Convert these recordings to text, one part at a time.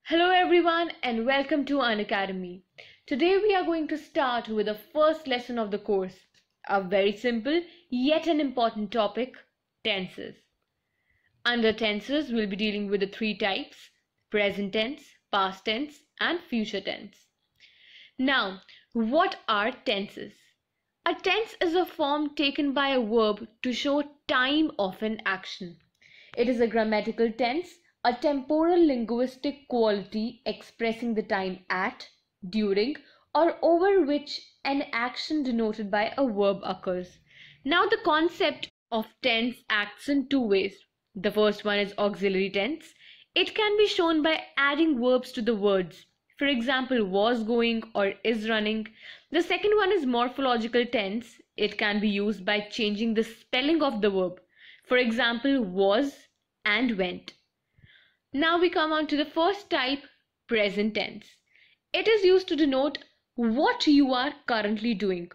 Hello everyone and welcome to Unacademy. Today we are going to start with the first lesson of the course, a very simple yet an important topic, tenses. Under tenses we'll be dealing with the three types, present tense, past tense and future tense. Now, what are tenses? A tense is a form taken by a verb to show time of an action. It is a grammatical tense, a temporal linguistic quality expressing the time at, during, or over which an action denoted by a verb occurs. Now the concept of tense acts in two ways. The first one is auxiliary tense. It can be shown by adding verbs to the words. For example, was going or is running. The second one is morphological tense. It can be used by changing the spelling of the verb. For example, was and went. Now we come on to the first type, present tense. It is used to denote what you are currently doing.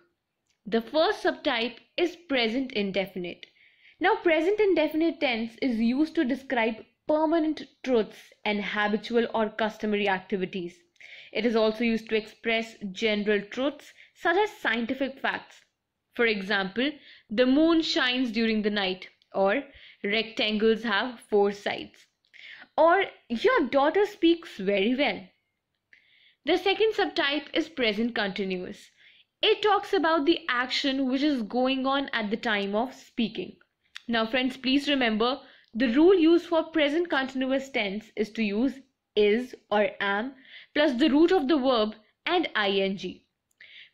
The first subtype is present indefinite. Now present indefinite tense is used to describe permanent truths and habitual or customary activities. It is also used to express general truths such as scientific facts. For example, the moon shines during the night, or rectangles have four sides, or your daughter speaks very well. The second subtype is present continuous. It talks about the action which is going on at the time of speaking. Now friends, please remember the rule used for present continuous tense is to use is or am plus the root of the verb and ing.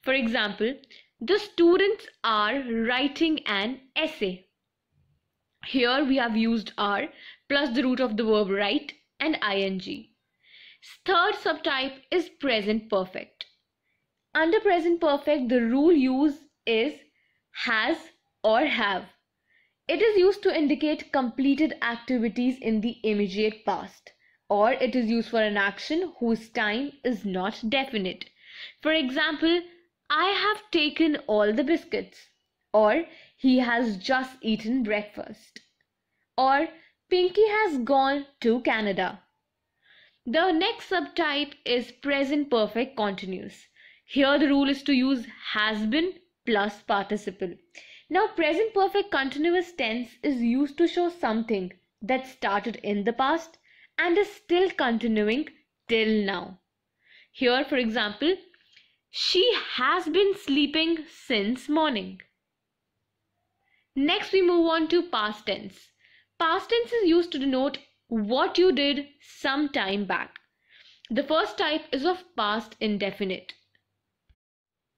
For example, the students are writing an essay. Here we have used are plus the root of the verb write and ing. Third subtype is present perfect. Under present perfect, the rule used is has or have. It is used to indicate completed activities in the immediate past, or it is used for an action whose time is not definite. For example, I have taken all the biscuits, or he has just eaten breakfast, or Pinky has gone to Canada. The next subtype is present perfect continuous. Here the rule is to use has been plus participle. Now present perfect continuous tense is used to show something that started in the past and is still continuing till now. Here, for example, she has been sleeping since morning. Next we move on to past tense. Past tense is used to denote what you did some time back. The first type is of past indefinite.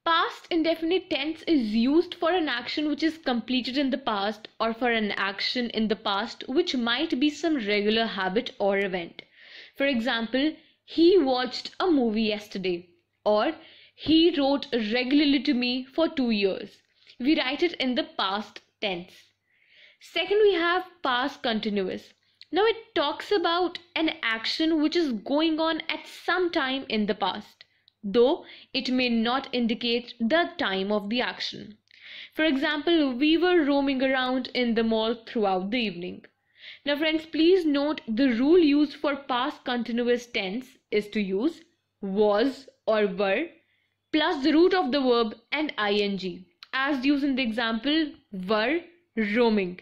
Past indefinite tense is used for an action which is completed in the past or for an action in the past which might be some regular habit or event. For example, he watched a movie yesterday, or he wrote regularly to me for 2 years. We write it in the past tense. Second, we have past continuous. Now it talks about an action which is going on at some time in the past, though it may not indicate the time of the action. For example, we were roaming around in the mall throughout the evening. Now friends, please note the rule used for past continuous tense is to use was or were plus the root of the verb and ing, as used in the example were roaming.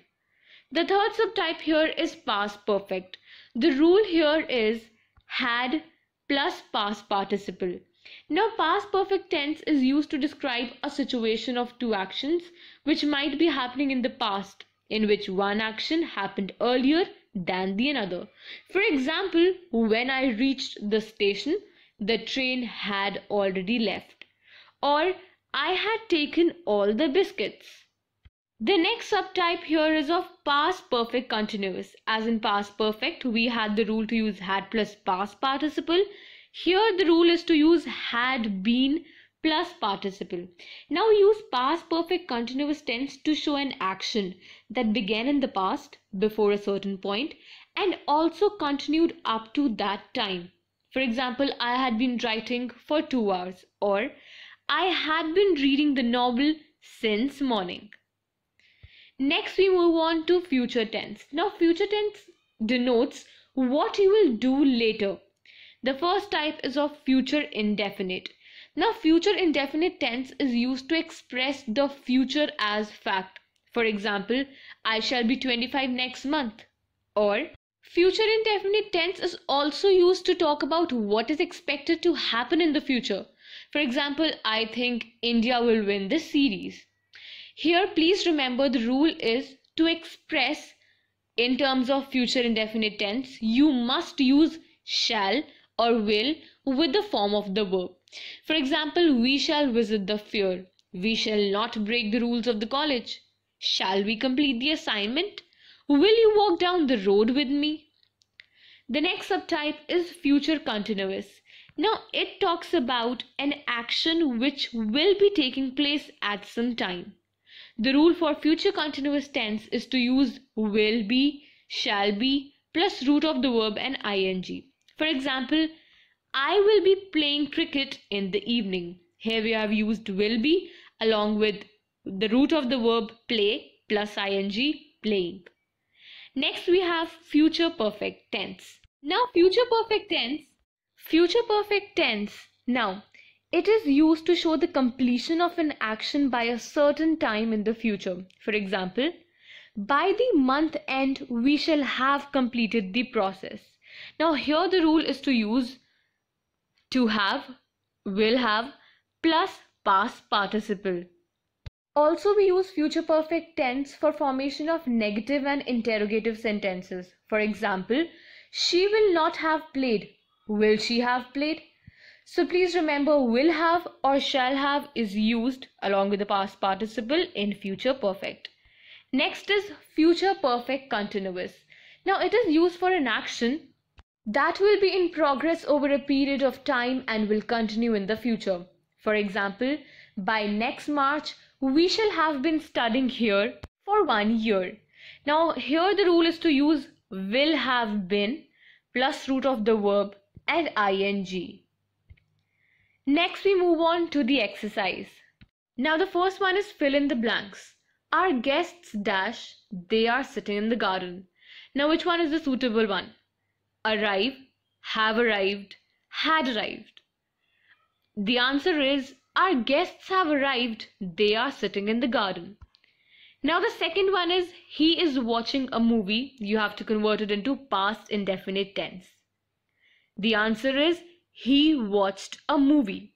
The third subtype here is past perfect. The rule here is had plus past participle. Now past perfect tense is used to describe a situation of two actions which might be happening in the past, in which one action happened earlier than the another. For example, when I reached the station, the train had already left, or I had taken all the biscuits. The next subtype here is of past perfect continuous. As in past perfect, we had the rule to use had plus past participle. Here the rule is to use had been plus participle. Now we use past perfect continuous tense to show an action that began in the past before a certain point and also continued up to that time. For example, I had been writing for 2 hours, or I had been reading the novel since morning. Next we move on to future tense. Now future tense denotes what you will do later. The first type is of future indefinite. Now, future indefinite tense is used to express the future as fact. For example, I shall be 25 next month. Or, future indefinite tense is also used to talk about what is expected to happen in the future. For example, I think India will win this series. Here, please remember the rule is to express in terms of future indefinite tense, you must use shall or will with the form of the verb. For example, we shall visit the fair. We shall not break the rules of the college. Shall we complete the assignment? Will you walk down the road with me? The next subtype is future continuous. Now, it talks about an action which will be taking place at some time. The rule for future continuous tense is to use will be, shall be, plus root of the verb and ing. For example, I will be playing cricket in the evening. Here we have used will be along with the root of the verb play plus ing, playing. Next we have future perfect tense. Now future perfect tense, now it is used to show the completion of an action by a certain time in the future. For example, by the month end we shall have completed the process. Now here the rule is to use to have, will have plus past participle. Also, we use future perfect tense for formation of negative and interrogative sentences. For example, she will not have played. Will she have played? So please remember, will have or shall have is used along with the past participle in future perfect. Next is future perfect continuous. Now it is used for an action that will be in progress over a period of time and will continue in the future. For example, by next March, we shall have been studying here for 1 year. Now here the rule is to use will have been plus root of the verb and ing. Next we move on to the exercise. Now the first one is fill in the blanks. Our guests dash, they are sitting in the garden. Now which one is the suitable one? Arrive, have arrived, had arrived. The answer is our guests have arrived, they are sitting in the garden. Now the second one is he is watching a movie. You have to convert it into past indefinite tense. The answer is he watched a movie.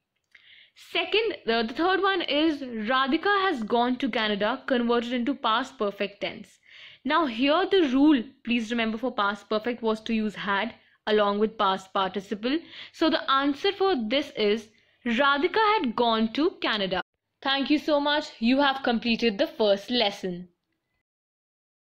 The third one is Radhika has gone to Canada, converted into past perfect tense. Now here the rule, please remember, for past perfect was to use had along with past participle. So the answer for this is Radhika had gone to Canada. Thank you so much. You have completed the first lesson.